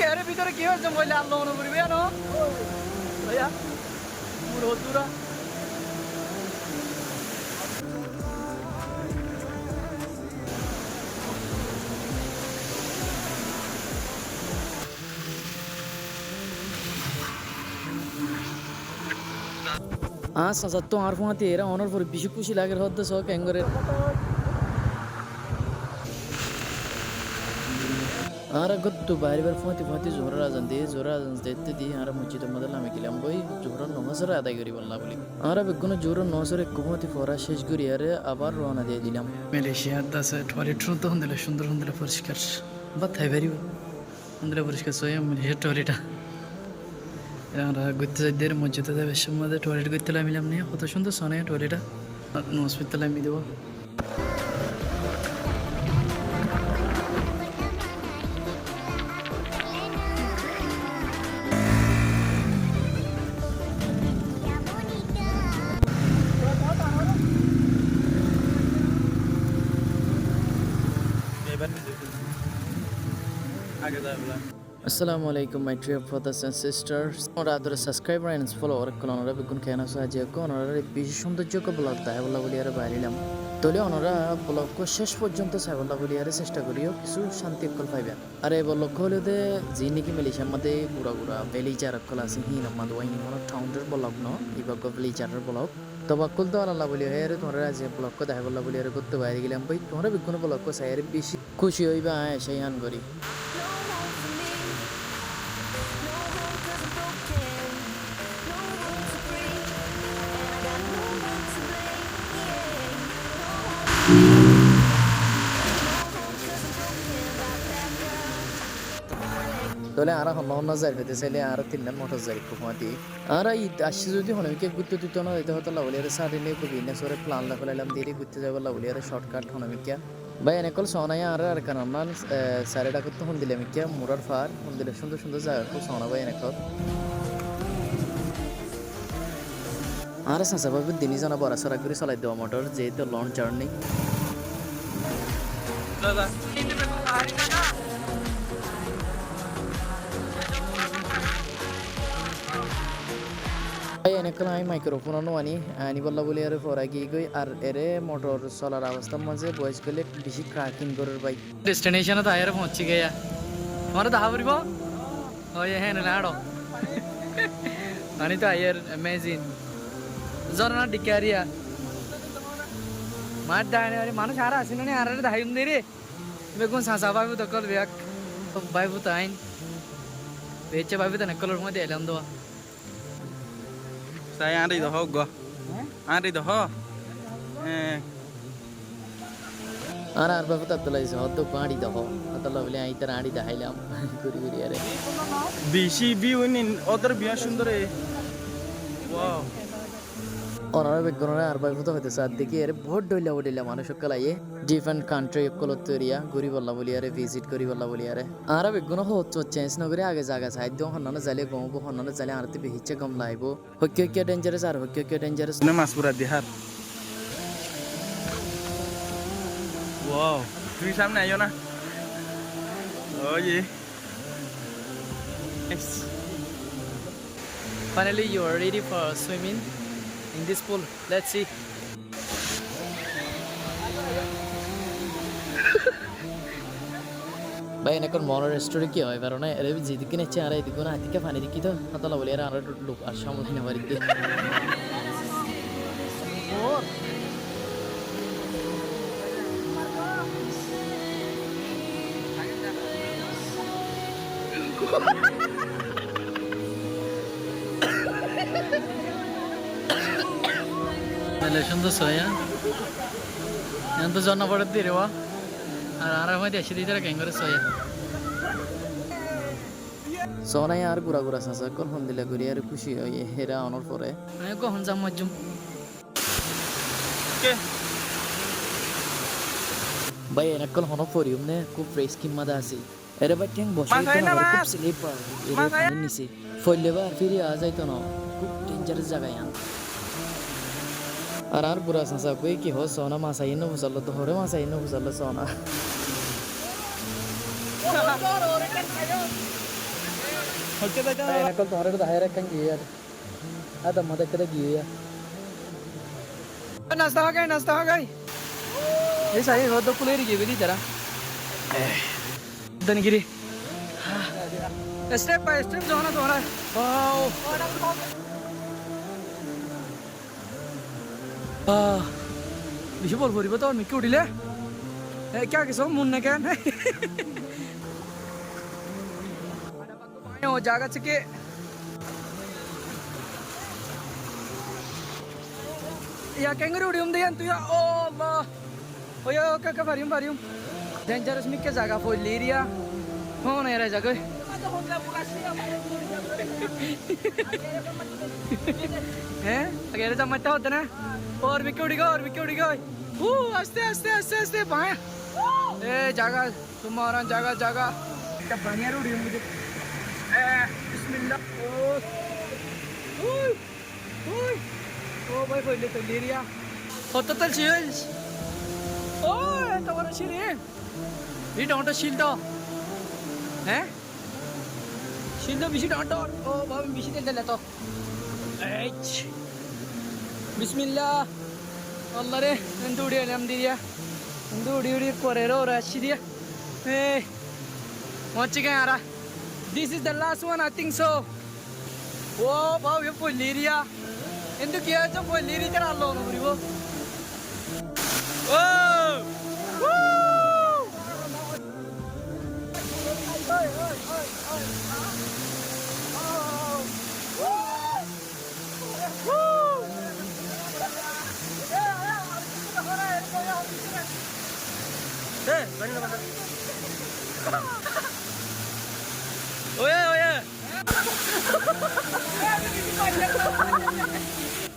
কেরে ভিতরে কি হয়েছে বলে আল্লাহ মনে করবে না ভাইয়া পুরো দূরা সাঁচার তো আর ফোনাতে এরা অনার পরে বেশি খুশি লাগে হতে সব ক্যাঙ্গরের আর গত্তু বাইরে বার ফোঁতি জোহরা আজান দেখতে দিয়ে আর মসজিদের মধ্যে নামে গেলাম বই জোহরা নমাজের আদায় করি বললাম বলি আর বেগুনো জোহরা নজরে কুমতি ফরা শেষ করি আরে আবার রওনা দিয়ে দিলাম মালয়েশিয়ার দাসে টয়লেট তো হন্দিলে সুন্দর হন্দিলে পরিষ্কার বা থাই পারিব হন্দিলে পরিষ্কার সই মালয়েশিয়ার টয়লেটা আমরা ঘুরতে যাই দের মসজিদে যাবে মধ্যে টয়লেট করতে মিলাম নিয়ে কত সুন্দর শোনে টয়লেটা হসপিটালে আমি দেবো Assalamu alaikum my dear brothers and sisters. Onoরা আদরে সাবস্ক্রাইবার এন্ড ফলোয়ার কোন ওনারা বেগুন কেনা সাহায্য কোন ওনারা বেশি সৌন্দর্যক ব্লগ দেয় বলা বলি আর বাইরিলাম তলে ওনারা ব্লগ শেষ পর্যন্ত চাই বলা বলি আর চেষ্টা করিও কিছু শান্তি অকল পাইবেন আর এই ব্লগ হলে দে যে নাকি মেলিশার মধ্যে গুড়া বেলিচার অকল আছে হিন আমাদের ওয়াইনি মনে টাউন্ডের ব্লগ ন ইবাগ বেলিচারের ব্লগ তবাক্কুল তো আল্লাহ বলি হয় আর তোমরা যে ব্লগ দেয় বলা বলি আর করতে বাইরে গেলাম ভাই তোমরা বেগুন ব্লগ চাই আর বেশি খুশি হইবা সেই হান করি তাহলে আর হন্য যাই হইতে চাইলে আর 3 মোটর যাই কুমাতি আর এই আসছে যদি হনমিকে ঘুরতে দিত না হইতে হতো লাউলি আর সাড়ে নিয়ে খুবই না সরে প্ল্যান লাগাইলাম দিয়ে ঘুরতে যাব লাউলি আর শর্টকাট হনমিকা ভাই এনেকল সোনাই আর কারণ না সাড়ে টাকা তো হন দিলাম মিকা মুরার ফার হন দিলে সুন্দর সুন্দর জায়গা খুব সোনা ভাই এনেকল আর সাসা ভাবে দিনই জানা বড় সরা করে চালাই দেওয়া মোটর যেহেতু লং জার্নি দাদা ভাই এনেকল আমি মাইক্রোফোন আনি বললা বলি আর ফরা গিয়ে গই আর এরে মোটর চলার অবস্থার মাঝে বয়স গেলে বেশি ক্রাকিং করার ভাই ডেস্টিনেশনে তো আয়ারে পৌঁছে গিয়া তোমার দেখা পড়ব ওই হ্যাঁ লাড়ো আনি তো আয়ার অ্যামেজিং জরনা ডিকারিয়া মার দাঁড়ে আরে মানুষ আর আসেন না আর দাহাইম দে রে বেগুন সাসা বাবু তো কল ব্যাক বাইবু তাইন বেচে বাবু তো নকলর মধ্যে এলাম দোয়া saya ada di doho go ada di doho আর বাবু তো আব্দুল্লাহ হতো গাড়ি দেখো আব্দুল্লাহ বলে আই তার আড়ি দেখাইলাম ঘুরি ঘুরি আরে বেশি ভিউ নিন ওদের বিয়া সুন্দর ওয়াও ওনারা বেগুনরা আর বাবু তো হইতে সাথ দেখি আরে বহুত ডইলা মানুষ সকল আইয়ে ডিফারেন্ট কান্ট্রি কল তরিয়া ঘুরি বললা বলি আরে ভিজিট করি বললা বলি আরে আর বেগুন হচ্ছে চেঞ্জ ন করে আগে জায়গা সাইড দিও হন্নানো জালে গমবো হন্নানো জালে আরতে বেহিচ্ছে কম লাইবো হক্কে ডেঞ্জারাস আর হক্কে ডেঞ্জারাস না মাসপুরা দিহার ওয়াও তুই সামনে আইও না way Finally you are ready for swimming in this pool. Let's see. ভাই এখন মনের স্টোরি কি হয় কারণ এর যেদিকে নেচ্ছে আর এদিকে না আতিকে পানি দিকি তো হাতলা বলি আর লোক আর সামলাই না বাড়িতে সুন্দর সয়া এখন তো জন্ম পড়ে দিয়ে রেওয়া আর আর আমাদের এসে দিয়ে তারা ক্যাঙ্গরে সয়া সোনাই আর গুড়া সাসা কখন দিলে ঘুরি আর খুশি হই হেরা অনর পরে আমি কখন যাম মজুম ভাই এনেকল হন পরিম নে খুব ফ্রেশ কিম্মাদা আছে এরে ভাই ট্যাঙ্ক বসে খুব স্লিপার এরে পানি নিছে ফইলেবা আর ফিরে আ যাইতো না খুব ডেঞ্জারাস জায়গায় আর বুড়া সাসা কই কি হো সোনা মাসাই ন বুঝাল তো হরে মাসাই ন বুঝাল সোনা Holte da Ay nakal तुम्हारे को तो हायर रखेंगे यार ada mada kada giya नाश्ता हो गई ये सही हो तो पुलेरी के भी जरा धनगिरी स्टेप बाय स्टेप जो ना तुम्हारा वाओ बिशु बोल बोरी बताओ मैं क्यों डिले क्या किसो मुन्ने क्या हो जागा चके या कैंगरू उड़ी दे तू या ओ अल्लाह ओ या का varium dangerous mi के जागा फो लेरिया हो ना यार जगह हैं अगर जब मट्टा होता ना और विकेट उड़ी गई आस्ते बाएं ए जागा तुम्हारा जागा क्या बढ़िया उड़ी मुझे बिस्मिल्लाह ओ भाई कोई ले तो ले रिया होता तो चीज ओ तो वाला चीज है ये डॉन्ट शील्ड हैं शील्ड बिशी डॉन्ट ओ बाबा बिशी दे ले तो एच बिस्मिल्लाह अल्लाह रे नंदुड़ी नाम दिया नंदुड़ी कोरेरो राशि दिया ए पहुंच गए यार this is the last one I think so ओ बाबा ये कोई ले रिया ఎందుకు ఏచం పోయి లీరికర అల్లో నువ్వు ఓ ఓయే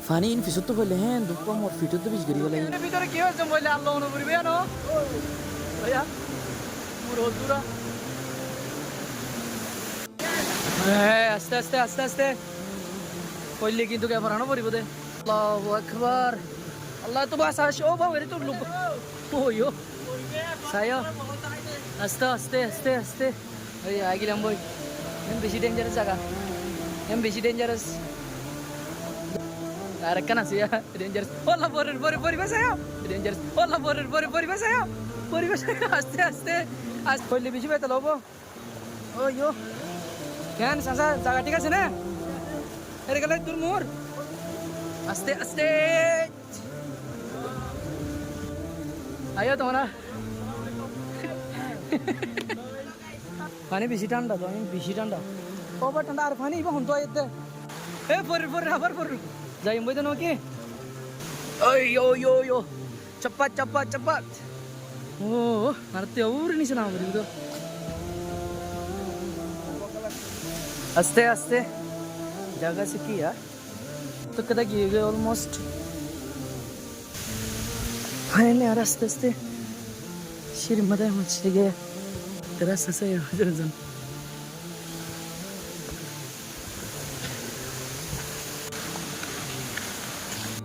Fani in fisut to bolle हैं दुप्पा मोर फिटो तो बीच गरी वाला ये भीतर क्यों जम बोले अल्लाह उन्हें बुरी बयान हो भैया मुरो दूरा आस्ते कोई लेकिन तो क्या भराना बुरी बोले अल्लाहु अकबर अल्लाह तो बस आश ओ बाबा रे तो लुक ओ यो सायो आस्ते अरे आगे लंबोई हम बेसी डेंजरस जगह हम बेसी dangerous Arakan sih ya, dangerous. Hola bori bahasa. Dangerous. Hola bori bahasa. Aste. Kau lebih sih betul lobo. Oh yo. Kan sansa jaga tiga sini. Ada kalau turmur. Aste. Ayo tomara. Pani bisi tanda tuh, ini bisi tanda. Oh but tanda arfani ibu hunto ayat. Bori. Jai mbak itu noki. Oh yo. Cepat. Oh, ngerti awur ini senang begitu. Aste. Jaga siki ya. तो कदा गिर गए almost finally यार आस्ते शिर मदा मछली गए तेरा ससा है जन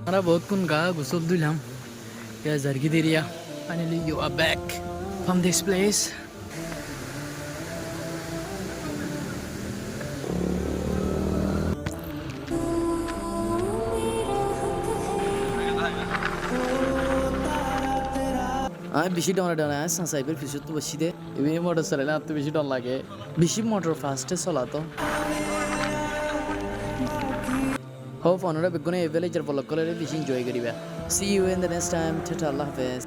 हमारा बहुत कुन गा गुसल दुलाम या जर्गी दिरिया finally you are back from this place আমি বেশি ডাউন ডাউন সাইকেল পিছু তো বেশি দে এই মোটর চালালে আর তো বেশি ডাউন লাগে বেশি মোটর ফাস্টে চলাতো হোপ অনরা বেগুনে এভেলেজর ব্লগ করে বেশি এনজয় করিবা see you in the next time tata আল্লাহ হাফেজ